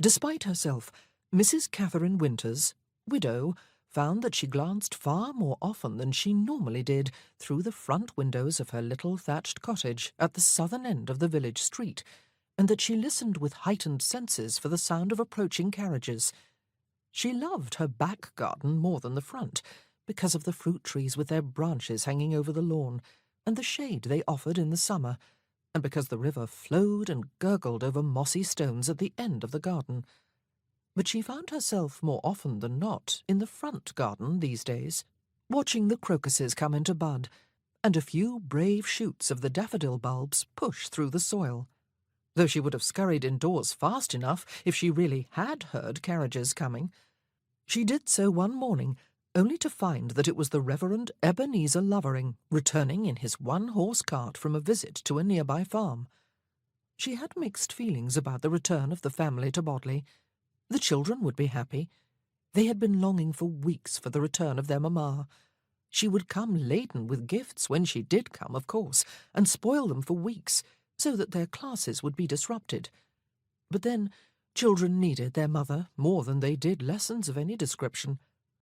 Despite herself, Mrs. Catherine Winters, widow, found that she glanced far more often than she normally did through the front windows of her little thatched cottage at the southern end of the village street, and that she listened with heightened senses for the sound of approaching carriages. She loved her back garden more than the front, because of the fruit trees with their branches hanging over the lawn, and the shade they offered in the summer, and because the river flowed and gurgled over mossy stones at the end of the garden. But she found herself more often than not in the front garden these days, watching the crocuses come into bud, and a few brave shoots of the daffodil bulbs push through the soil. Though she would have scurried indoors fast enough if she really had heard carriages coming. She did so one morning, only to find that it was the Reverend Ebenezer Lovering returning in his one-horse cart from a visit to a nearby farm. She had mixed feelings about the return of the family to Bodley. The children would be happy. They had been longing for weeks for the return of their mamma. She would come laden with gifts when she did come, of course, and spoil them for weeks, so that their classes would be disrupted. But then, children needed their mother more than they did lessons of any description.